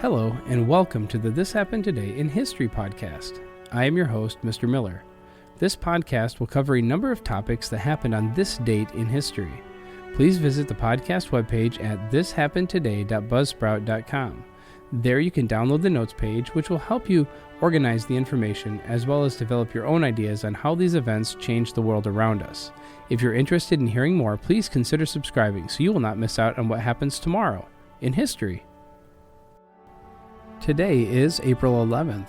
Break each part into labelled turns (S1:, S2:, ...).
S1: Hello, and welcome to the This Happened Today in History podcast. I am your host, Mr. Miller. This podcast will cover a number of topics that happened on this date in history. Please visit the podcast webpage at thishappenedtoday.buzzsprout.com. There you can download the notes page, which will help you organize the information as well as develop your own ideas on how these events change the world around us. If you're interested in hearing more, please consider subscribing so you will not miss out on what happens tomorrow in history. Today is April 11th.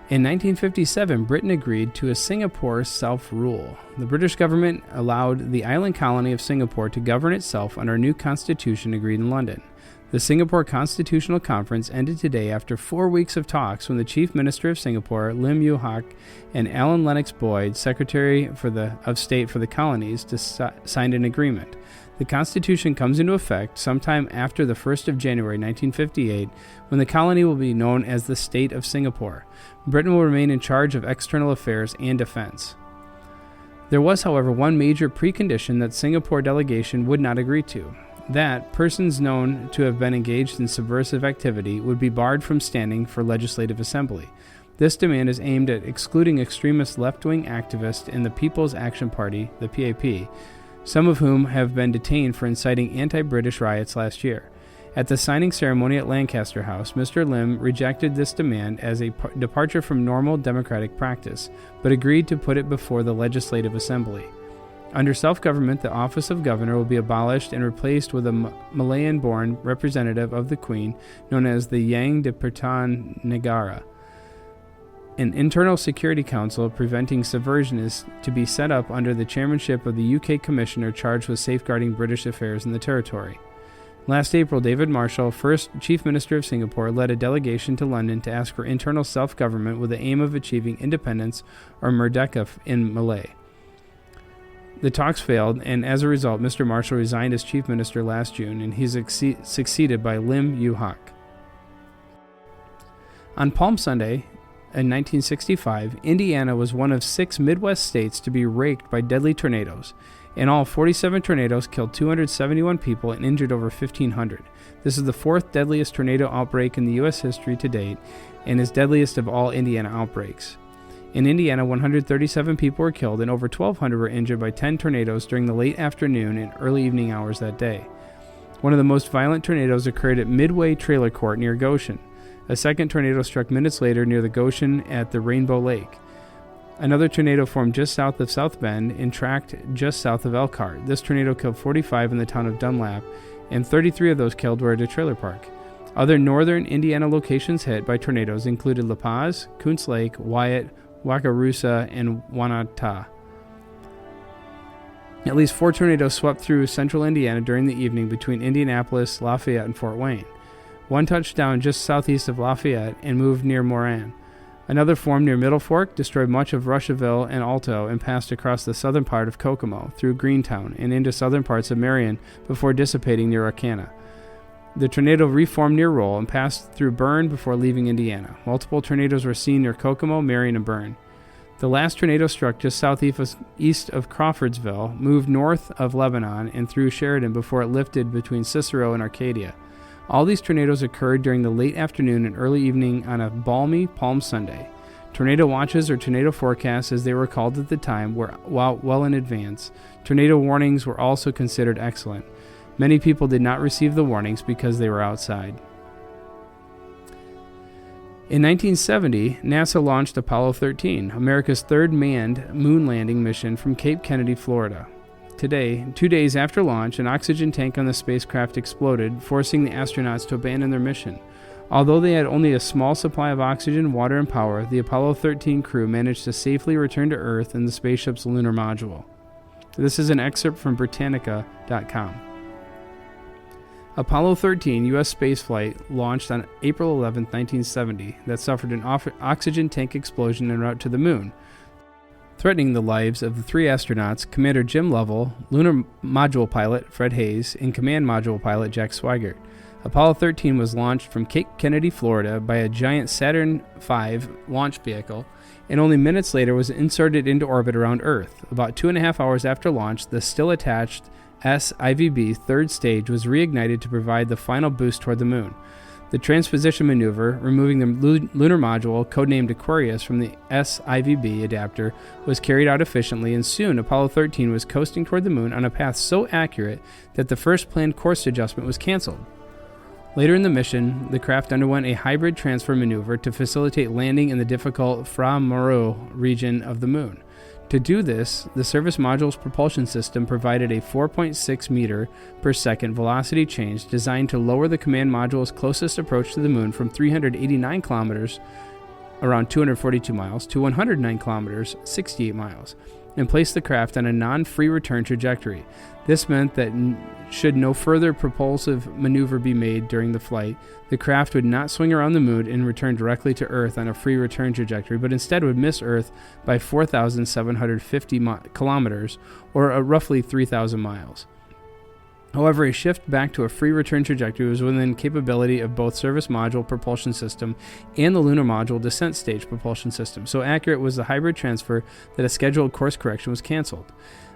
S1: In 1957, Britain agreed to a Singapore self-rule. The British government allowed the island colony of Singapore to govern itself under a new constitution agreed in London. The Singapore Constitutional Conference ended today after 4 weeks of talks when the Chief Minister of Singapore, Lim Yew Hock, and Alan Lennox Boyd, Secretary of State for the Colonies, signed an agreement. The Constitution comes into effect sometime after the 1st of January 1958, when the colony will be known as the State of Singapore. Britain will remain in charge of external affairs and defense. There was, however, one major precondition that Singapore delegation would not agree to. That persons known to have been engaged in subversive activity would be barred from standing for legislative assembly. This demand is aimed at excluding extremist left-wing activists in the People's Action Party, the PAP, some of whom have been detained for inciting anti-British riots last year. At the signing ceremony at Lancaster House, Mr. Lim rejected this demand as a departure from normal democratic practice, but agreed to put it before the Legislative Assembly. Under self-government, the office of governor will be abolished and replaced with a Malayan-born representative of the Queen known as the Yang de Pertan Negara. An internal security council preventing subversion is to be set up under the chairmanship of the UK commissioner charged with safeguarding British affairs in the territory. Last April, David Marshall, first Chief Minister of Singapore, led a delegation to London to ask for internal self-government with the aim of achieving independence, or Merdeka in Malay. The talks failed, and as a result, Mr. Marshall resigned as Chief Minister last June, and he's succeeded by Lim Yew Hock. On Palm Sunday, in 1965, Indiana was one of 6 Midwest states to be raked by deadly tornadoes. In all, 47 tornadoes killed 271 people and injured over 1,500. This is the 4th deadliest tornado outbreak in the U.S. history to date and is deadliest of all Indiana outbreaks. In Indiana, 137 people were killed and over 1,200 were injured by 10 tornadoes during the late afternoon and early evening hours that day. One of the most violent tornadoes occurred at Midway Trailer Court near Goshen. A second tornado struck minutes later near the Goshen at the Rainbow Lake. Another tornado formed just south of South Bend and tracked just south of Elkhart. This tornado killed 45 in the town of Dunlap, and 33 of those killed were at a trailer park. Other northern Indiana locations hit by tornadoes included La Paz, Coons Lake, Wyatt, Wakarusa, and Wanata. At least 4 tornadoes swept through central Indiana during the evening between Indianapolis, Lafayette, and Fort Wayne. One touched down just southeast of Lafayette and moved near Moran. Another formed near Middle Fork, destroyed much of Russiaville and Alto, and passed across the southern part of Kokomo, through Greentown, and into southern parts of Marion before dissipating near Arcana. The tornado reformed near Roll and passed through Bern before leaving Indiana. Multiple tornadoes were seen near Kokomo, Marion, and Bern. The last tornado struck just southeast of Crawfordsville, moved north of Lebanon, and through Sheridan before it lifted between Cicero and Arcadia. All these tornadoes occurred during the late afternoon and early evening on a balmy Palm Sunday. Tornado watches, or tornado forecasts as they were called at the time, were well in advance. Tornado warnings were also considered excellent. Many people did not receive the warnings because they were outside. In 1970, NASA launched Apollo 13, America's 3rd manned moon landing mission from Cape Kennedy, Florida. Today, 2 days after launch, an oxygen tank on the spacecraft exploded, forcing the astronauts to abandon their mission. Although they had only a small supply of oxygen, water, and power, the Apollo 13 crew managed to safely return to Earth in the spaceship's lunar module. This is an excerpt from Britannica.com. Apollo 13 U.S. spaceflight launched on April 11, 1970, that suffered an oxygen tank explosion en route to the moon, threatening the lives of the 3 astronauts, Commander Jim Lovell, lunar module pilot Fred Hayes, and command module pilot Jack Swigert. Apollo 13 was launched from Cape Kennedy, Florida by a giant Saturn V launch vehicle, and only minutes later was inserted into orbit around Earth. About 2.5 hours after launch, the still attached SIVB third stage was reignited to provide the final boost toward the moon. The transposition maneuver, removing the lunar module, codenamed Aquarius, from the SIVB adapter, was carried out efficiently, and soon Apollo 13 was coasting toward the moon on a path so accurate that the first planned course adjustment was canceled. Later in the mission, the craft underwent a hybrid transfer maneuver to facilitate landing in the difficult Fra Mauro region of the moon. To do this, the service module's propulsion system provided a 4.6 meter per second velocity change designed to lower the command module's closest approach to the moon from 389 kilometers, around 242 miles, to 109 kilometers, 68 miles, and place the craft on a non-free return trajectory. This meant that should no further propulsive maneuver be made during the flight, the craft would not swing around the moon and return directly to Earth on a free return trajectory, but instead would miss Earth by 4,750 kilometers, or roughly 3,000 miles. However, a shift back to a free return trajectory was within capability of both service module propulsion system and the lunar module descent stage propulsion system. So accurate was the hybrid transfer that a scheduled course correction was canceled.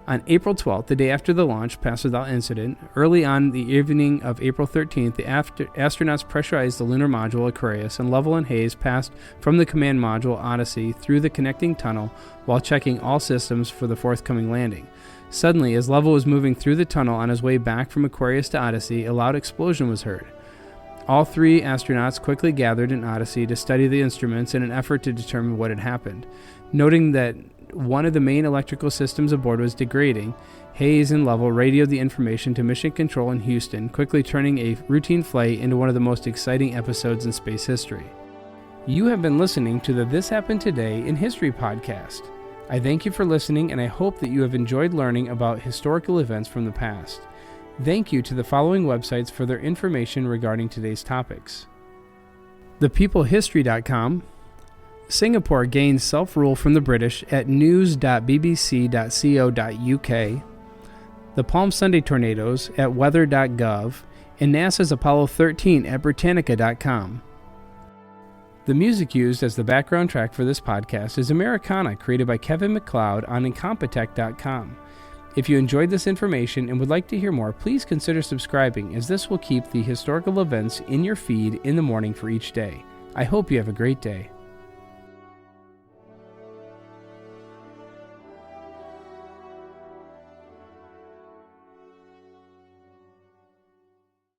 S1: On April 12th, the day after the launch passed without incident, early on the evening of April 13th, the astronauts pressurized the lunar module Aquarius, and Lovell and Hayes passed from the command module Odyssey through the connecting tunnel while checking all systems for the forthcoming landing. Suddenly, as Lovell was moving through the tunnel on his way back from Aquarius to Odyssey, a loud explosion was heard. All three astronauts quickly gathered in Odyssey to study the instruments in an effort to determine what had happened. Noting that one of the main electrical systems aboard was degrading, Hayes and Lovell radioed the information to Mission Control in Houston, quickly turning a routine flight into one of the most exciting episodes in space history. You have been listening to the This Happened Today in History podcast. I thank you for listening, and I hope that you have enjoyed learning about historical events from the past. Thank you to the following websites for their information regarding today's topics: ThePeopleHistory.com. Singapore gains self-rule from the British at news.bbc.co.uk. The Palm Sunday tornadoes at weather.gov, and NASA's Apollo 13 at Britannica.com. The music used as the background track for this podcast is Americana, created by Kevin MacLeod on Incompetech.com. If you enjoyed this information and would like to hear more, please consider subscribing, as this will keep the historical events in your feed in the morning for each day. I hope you have a great day.